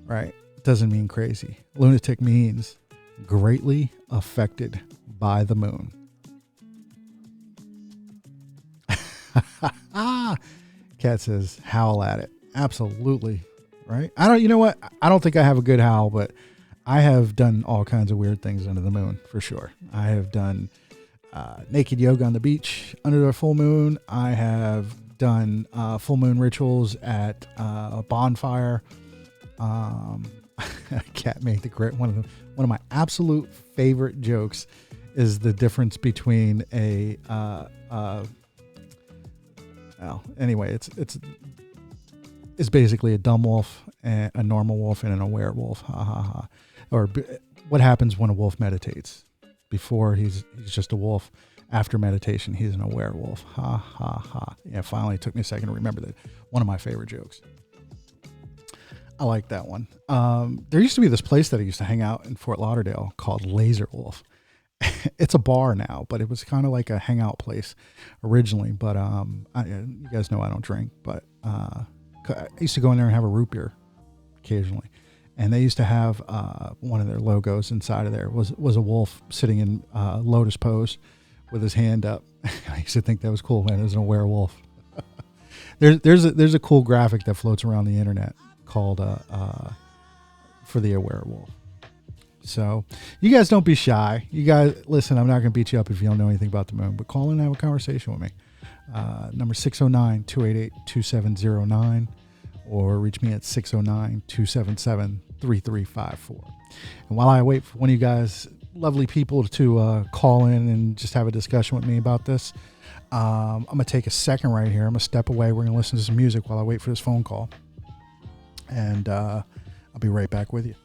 right? Doesn't mean crazy. Lunatic means greatly affected by the moon. Kat says, howl at it. Absolutely. Right. You know what? I don't think I have a good howl, but I have done all kinds of weird things under the moon for sure. I have done naked yoga on the beach under the full moon. I have done full moon rituals at a bonfire. Kat made the great one of my absolute favorite jokes is the difference between it's basically a dumb wolf, and a normal wolf, and a werewolf. Ha ha ha. Or what happens when a wolf meditates? Before he's just a wolf. After meditation, he's a werewolf. Ha ha ha. Yeah, finally it took me a second to remember that. One of my favorite jokes. I like that one. There used to be this place that I used to hang out in Fort Lauderdale called Laser Wolf. It's a bar now, but it was kind of like a hangout place originally. But you guys know I don't drink, but I used to go in there and have a root beer occasionally. And they used to have one of their logos inside of there was a wolf sitting in lotus pose with his hand up. I used to think that was cool, man. It was a werewolf. There's a cool graphic that floats around the internet called for the werewolf. So you guys don't be shy. You guys, listen, I'm not going to beat you up if you don't know anything about the moon, but call in and have a conversation with me. Number 609-288-2709, or reach me at 609-277-3354. And while I wait for one of you guys, lovely people, to call in and just have a discussion with me about this, I'm going to take a second right here. I'm going to step away. We're going to listen to some music while I wait for this phone call. And I'll be right back with you.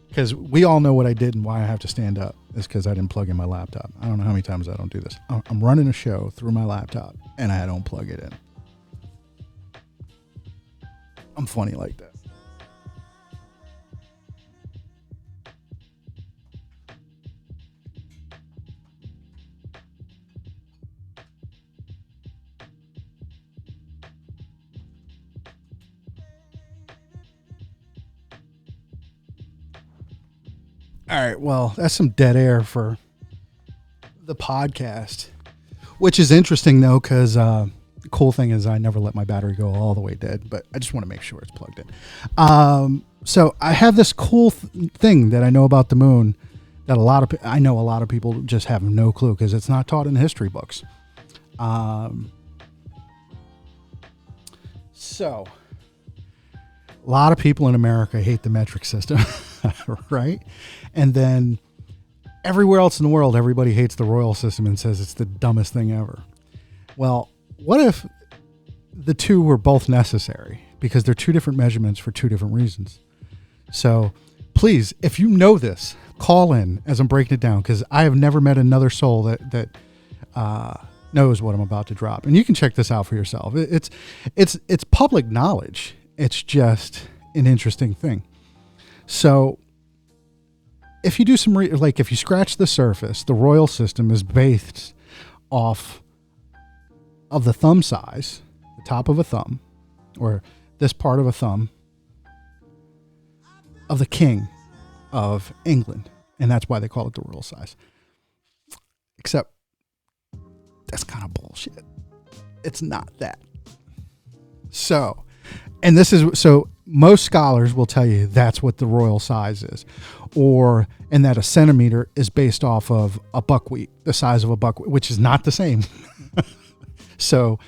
Because we all know what I did and why I have to stand up is because I didn't plug in my laptop. I don't know how many times I don't do this. I'm running a show through my laptop and I don't plug it in. I'm funny like that. All right. Well, that's some dead air for the podcast, which is interesting though, because the cool thing is I never let my battery go all the way dead, but I just want to make sure it's plugged in. So I have this cool thing that I know about the moon that I know a lot of people just have no clue because it's not taught in history books. So a lot of people in America hate the metric system, right? And then everywhere else in the world, everybody hates the royal system and says it's the dumbest thing ever. Well, what if the two were both necessary? Because they're two different measurements for two different reasons. So please, if you know this, call in as I'm breaking it down, because I have never met another soul that knows what I'm about to drop. And you can check this out for yourself. It's public knowledge. It's just an interesting thing. So if you do some, if you scratch the surface, the royal system is based off of the thumb size, the top of a thumb, or this part of a thumb, of the king of England. And that's why they call it the royal size. Except that's kind of bullshit. It's not that. So most scholars will tell you that's what the royal size is, and that a centimeter is based off of a buckwheat, the size of a buckwheat, which is not the same. So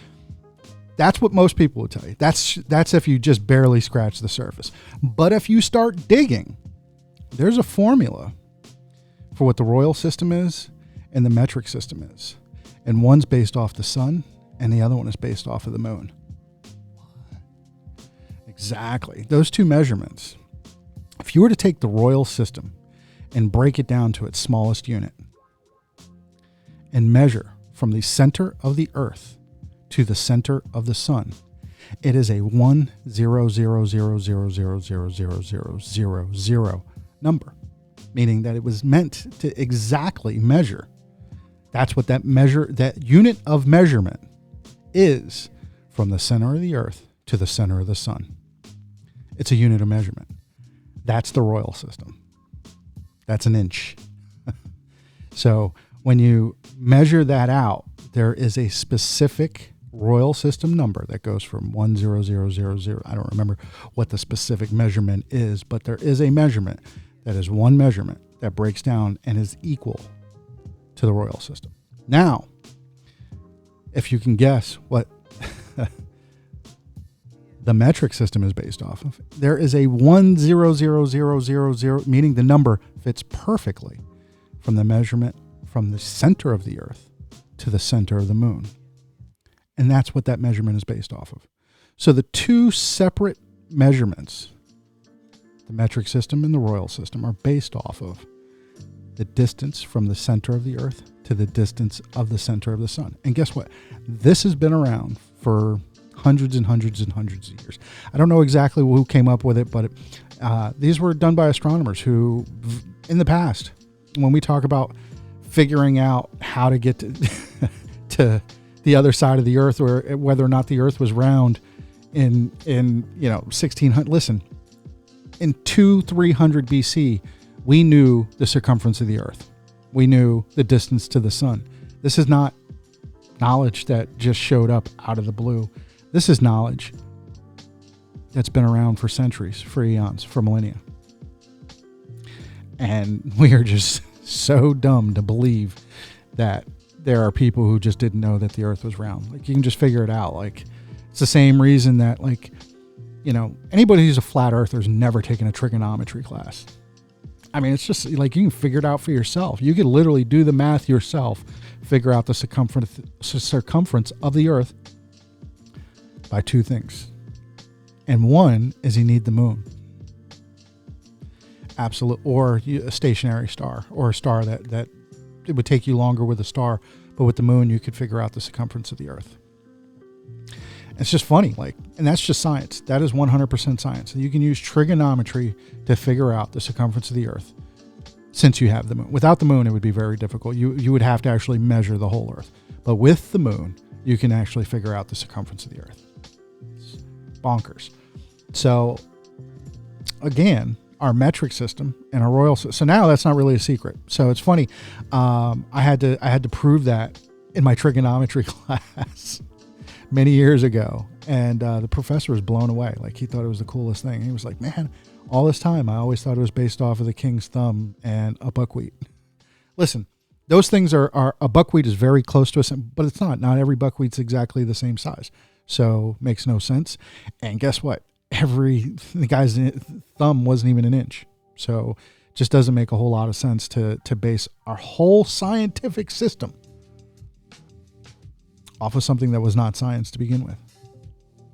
that's what most people would tell you. That's if you just barely scratch the surface. But if you start digging, there's a formula for what the royal system is and the metric system is. And one's based off the sun and the other one is based off of the moon. Exactly. Those two measurements. If you were to take the royal system and break it down to its smallest unit and measure from the center of the earth to the center of the sun, it is a 1,000,000,000,000 number, meaning that it was meant to exactly measure. That's what that unit of measurement is, from the center of the earth to the center of the sun. It's a unit of measurement. That's the royal system. That's an inch. So when you measure that out, there is a specific royal system number that goes from 1,000,000. I don't remember what the specific measurement is, but there is a measurement that is one measurement that breaks down and is equal to the royal system. Now, if you can guess what the metric system is based off of, there is a 1,000,000, meaning the number fits perfectly from the measurement from the center of the earth to the center of the moon. And that's what that measurement is based off of. So the two separate measurements, the metric system and the royal system, are based off of the distance from the center of the earth to the distance of the center of the sun. And guess what? This has been around for hundreds and hundreds and hundreds of years. I don't know exactly who came up with it, but these were done by astronomers who, in the past, when we talk about figuring out how to get to the other side of the earth, or whether or not the earth was round in 1600, listen, in 300 BC, we knew the circumference of the earth. We knew the distance to the sun. This is not knowledge that just showed up out of the blue. This is knowledge that's been around for centuries, for eons, for millennia. And we are just so dumb to believe that there are people who just didn't know that the earth was round. Like, you can just figure it out. Like, it's the same reason that, anybody who's a flat earther's never taken a trigonometry class. I mean, it's just like, you can figure it out for yourself. You can literally do the math yourself, figure out the circumference of the earth by two things. And one is you need the moon. Absolute, or a stationary star, or a star that it would take you longer with a star, but with the moon you could figure out the circumference of the earth. It's just funny, and that's just science. That is 100% science. You can use trigonometry to figure out the circumference of the earth, since you have the moon. Without the moon, it would be very difficult. You would have to actually measure the whole earth. But with the moon, you can actually figure out the circumference of the earth. It's bonkers. So, again, our metric system and our royal system. So now that's not really a secret. So it's funny. I had to prove that in my trigonometry class many years ago. And the professor was blown away. Like, he thought it was the coolest thing. He was like, man, all this time, I always thought it was based off of the king's thumb and a buckwheat. Listen, those things are a buckwheat is very close to us, but it's not. Not every buckwheat's exactly the same size. So makes no sense. And guess what? The guy's thumb wasn't even an inch. So just doesn't make a whole lot of sense to base our whole scientific system off of something that was not science to begin with.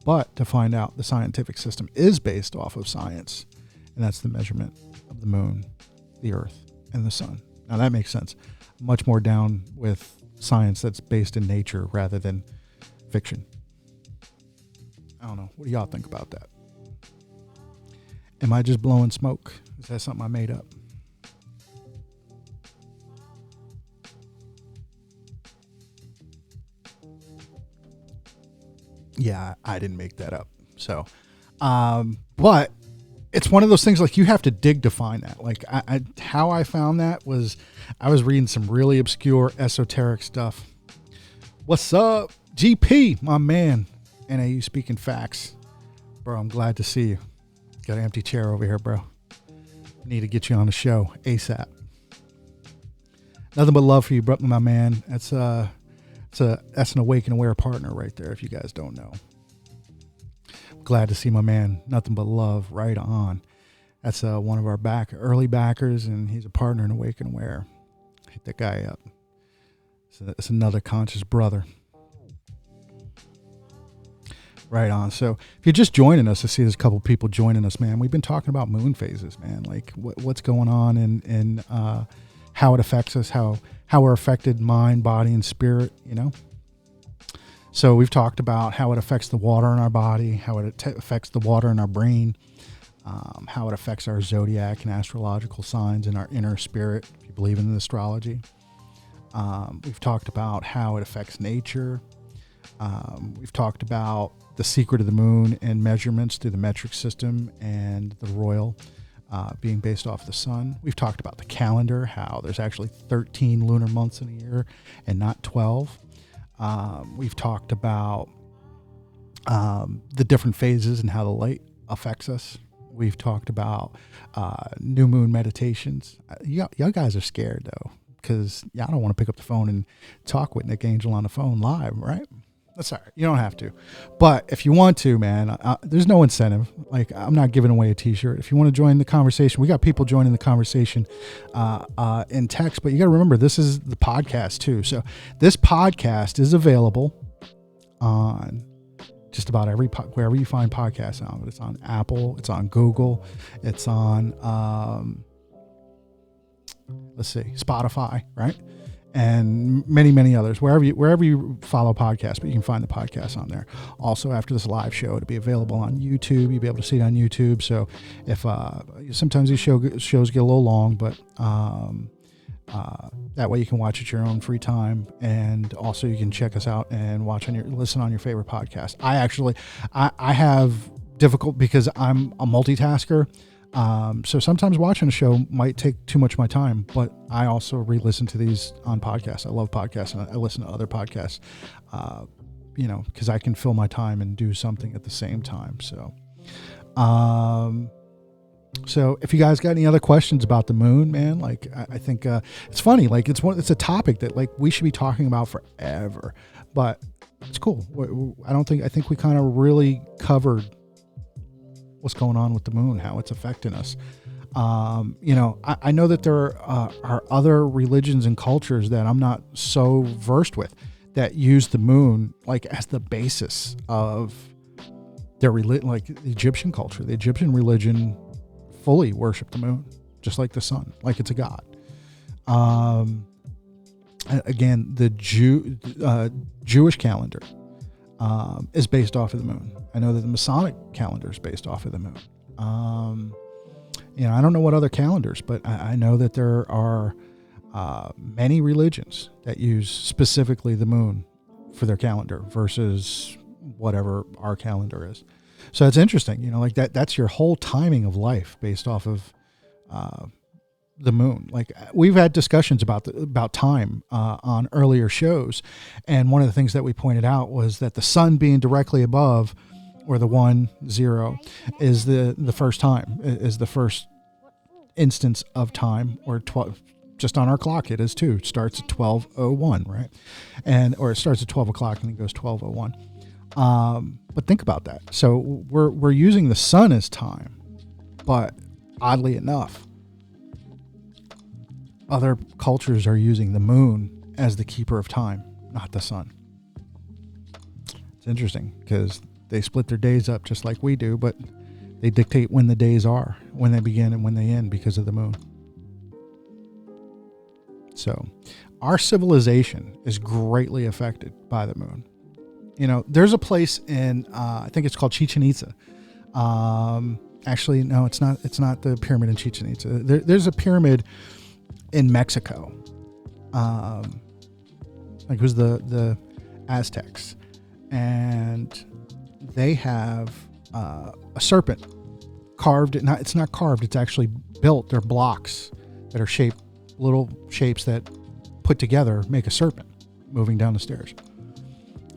But to find out the scientific system is based off of science, and that's the measurement of the moon, the earth, and the sun. Now that makes sense. Much more down with science that's based in nature rather than fiction. I don't know. What do y'all think about that? Am I just blowing smoke? Is that something I made up? Yeah, I didn't make that up. So, but it's one of those things, like, you have to dig to find that. Like, how I found that was I was reading some really obscure esoteric stuff. What's up, GP, my man? NAU speaking facts. Bro, I'm glad to see you. Got an empty chair over here, bro. Need to get you on the show ASAP. Nothing but love for you, bro, my man. That's an Awake and Aware partner right there, if you guys don't know. Glad to see my man. Nothing but love. Right on. That's one of our early backers, and he's a partner in Awake and Aware. Hit that guy up. So that's another conscious brother. Right on. So if you're just joining us, I see there's a couple people joining us, man. We've been talking about moon phases, man. Like what's going on and how it affects us, how we're affected, mind, body, and spirit, you know? So we've talked about how it affects the water in our body, how it affects the water in our brain, how it affects our zodiac and astrological signs and our inner spirit, if you believe in astrology. We've talked about how it affects nature. We've talked about the secret of the moon and measurements through the metric system and the royal being based off the sun. We've talked about the calendar, how there's actually 13 lunar months in a year and not 12. We've talked about the different phases and how the light affects us. We've talked about new moon meditations. Y'all guys are scared, though, because y'all don't want to pick up the phone and talk with Nick Angel on the phone live, right? That's all right. You don't have to. But if you want to, man, there's no incentive. Like, I'm not giving away a t-shirt. If you want to join the conversation, we got people joining the conversation in text. But you got to remember, this is the podcast too. So this podcast is available on just about wherever you find podcasts on. But it's on Apple. It's on Google. It's on, Spotify, right? And many, many others, wherever you follow podcasts, but you can find the podcast on there. Also, after this live show, it'll be available on YouTube. You'll be able to see it on YouTube. So if sometimes these shows get a little long, but that way you can watch at your own free time. And also you can check us out and listen on your favorite podcast. I have difficult because I'm a multitasker. So sometimes watching a show might take too much of my time, but I also re-listen to these on podcasts. I love podcasts, and I listen to other podcasts, because I can fill my time and do something at the same time. So if you guys got any other questions about the moon, man, like I think it's funny. Like it's a topic that like we should be talking about forever, but it's cool. I think we kind of really covered what's going on with the moon, how it's affecting us. I know that there are other religions and cultures that I'm not so versed with that use the moon like as the basis of their religion, like the Egyptian culture. The Egyptian religion fully worshiped the moon, just like the sun, like it's a god. Again, the Jewish calendar is based off of the moon. I know that the Masonic calendar is based off of the moon. I don't know what other calendars, but I know that there are many religions that use specifically the moon for their calendar versus whatever our calendar is. So it's interesting, like that's your whole timing of life based off of the moon. Like we've had discussions about time on earlier shows, and one of the things that we pointed out was that the sun being directly above, or the 1-0, is the first time, is the first instance of time, or 12. Just on our clock, it is too. It starts at 12:01, right? Or it starts at 12 o'clock and then goes 12:01. But think about that. So we're using the sun as time, but oddly enough, other cultures are using the moon as the keeper of time, not the sun. It's interesting because they split their days up just like we do, but they dictate when the days are, when they begin and when they end because of the moon. So our civilization is greatly affected by the moon. You know, there's a place in, I think it's called Chichen Itza. Actually, no, it's not the pyramid in Chichen Itza. There's a pyramid in Mexico. Like it was the Aztecs. And they have a serpent carved. It's not carved, it's actually built. They're blocks that are little shapes that put together make a serpent moving down the stairs.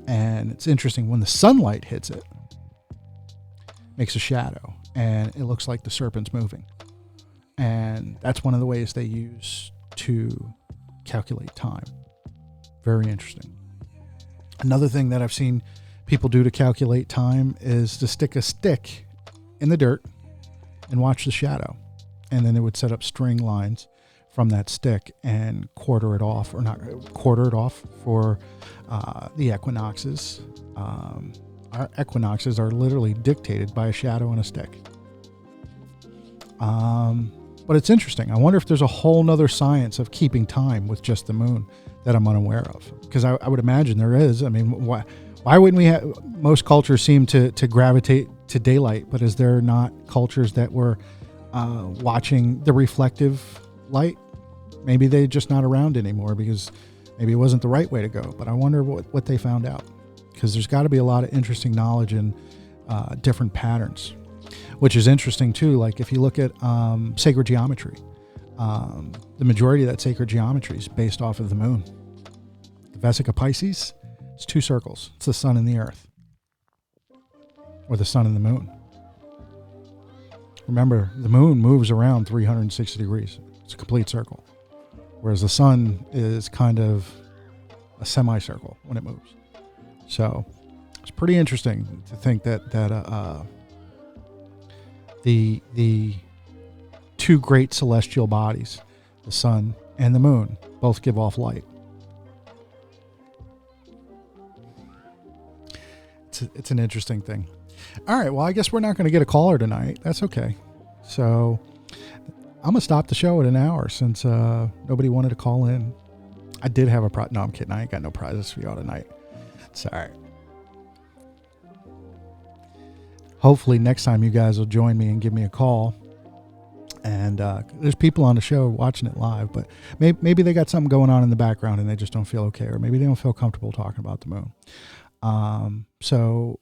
And it's interesting, when the sunlight hits it, makes a shadow, and it looks like the serpent's moving. And that's one of the ways they use to calculate time. Very interesting. Another thing that I've seen people do to calculate time is to stick a stick in the dirt and watch the shadow. And then they would set up string lines from that stick and quarter it off for the equinoxes. Our equinoxes are literally dictated by a shadow and a stick. But it's interesting. I wonder if there's a whole nother science of keeping time with just the moon that I'm unaware of. Because I would imagine there is. I mean, why wouldn't we have? Most cultures seem to gravitate to daylight, but is there not cultures that were watching the reflective light? Maybe they're just not around anymore because maybe it wasn't the right way to go. But I wonder what they found out, because there's got to be a lot of interesting knowledge in different patterns, which is interesting too. Like if you look at sacred geometry, the majority of that sacred geometry is based off of the moon. The Vesica Pisces, it's 2 circles. It's the sun and the earth, or the sun and the moon. Remember, the moon moves around 360 degrees. It's a complete circle. Whereas the sun is kind of a semicircle when it moves. So it's pretty interesting to think that the 2 great celestial bodies, the sun and the moon, both give off light. It's an interesting thing. All right, well, I guess we're not going to get a caller tonight. That's okay. So I'm going to stop the show at an hour since nobody wanted to call in. I did have a prize. No, I'm kidding. I ain't got no prizes for y'all tonight. It's all right. Hopefully next time you guys will join me and give me a call. And there's people on the show watching it live, but maybe they got something going on in the background and they just don't feel okay, or maybe they don't feel comfortable talking about the moon. So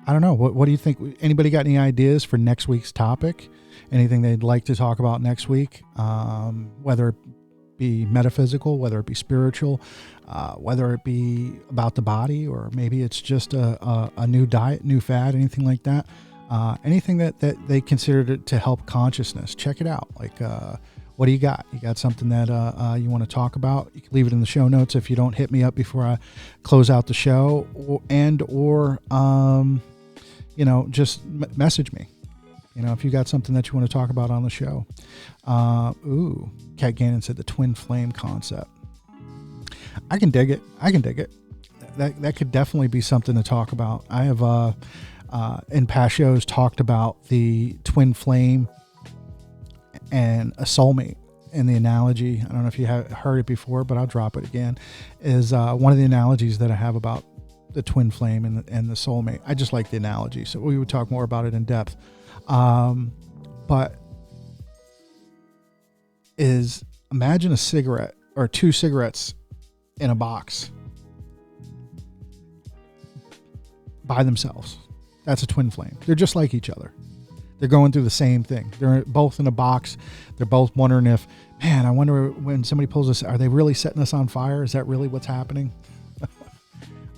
I don't know. What do you think? Anybody got any ideas for next week's topic? Anything they'd like to talk about next week? Whether it be metaphysical, whether it be spiritual, whether it be about the body, or maybe it's just a new diet, new fad, anything like that. Anything that they consider to help consciousness. Check it out. Like, what do you got? You got something that you want to talk about? You can leave it in the show notes if you don't hit me up before I close out the show, or just message me. If you got something that you want to talk about on the show. Kat Gannon said the twin flame concept. I can dig it. That could definitely be something to talk about. I have in past shows talked about the twin flame and a soulmate. And the analogy, I don't know if you have heard it before, but I'll drop it again, is one of the analogies that I have about the twin flame and the soulmate. I just like the analogy, so we would talk more about it in depth. But imagine a cigarette or 2 cigarettes in a box by themselves. That's a twin flame. They're just like each other. They're going through the same thing. They're both in a box. They're both wondering if, man, I wonder when somebody pulls us, are they really setting us on fire? Is that really what's happening?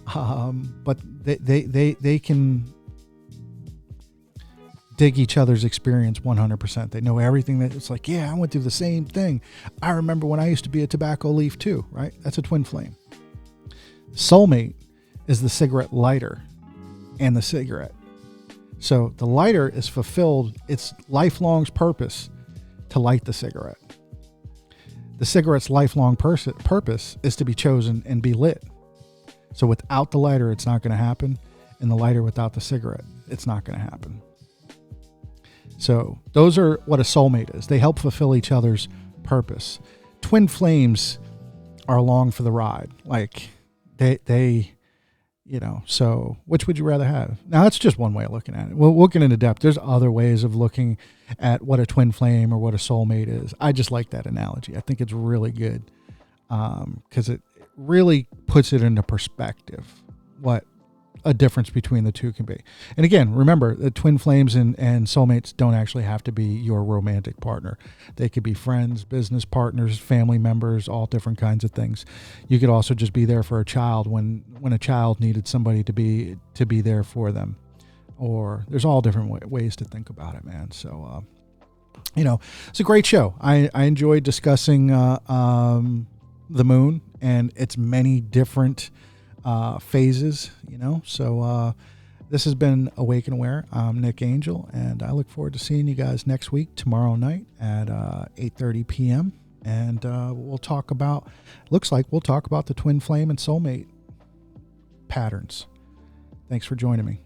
But they can dig each other's experience 100%. They know everything. That it's like, yeah, I went through the same thing. I remember when I used to be a tobacco leaf too, right? That's a twin flame. Soulmate is the cigarette lighter and the cigarette. So the lighter is fulfilled its lifelong purpose to light the cigarette. The cigarette's lifelong purpose is to be chosen and be lit. So without the lighter, it's not going to happen. And the lighter without the cigarette, it's not going to happen. So those are what a soulmate is. They help fulfill each other's purpose. Twin flames are along for the ride. Like they so which would you rather have? Now that's just one way of looking at it. We'll get into depth. There's other ways of looking at what a twin flame or what a soulmate is. I just like that analogy. I think it's really good because it really puts it into perspective what a difference between the two can be. And again, remember that twin flames and soulmates don't actually have to be your romantic partner. They could be friends, business partners, family members, all different kinds of things. You could also just be there for a child when a child needed somebody to be there for them. Or there's all different ways to think about it, man. So, it's a great show. I enjoyed discussing the moon and its many different phases, so this has been Awake and Aware. I'm Nick Angel, and I look forward to seeing you guys next week, tomorrow night at 8:30 p.m. And we'll talk about the twin flame and soulmate patterns. Thanks for joining me.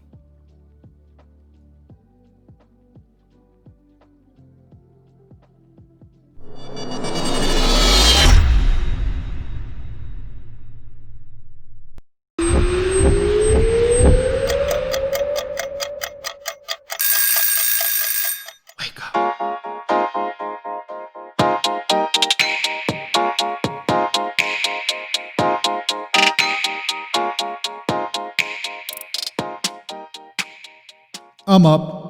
I'm up.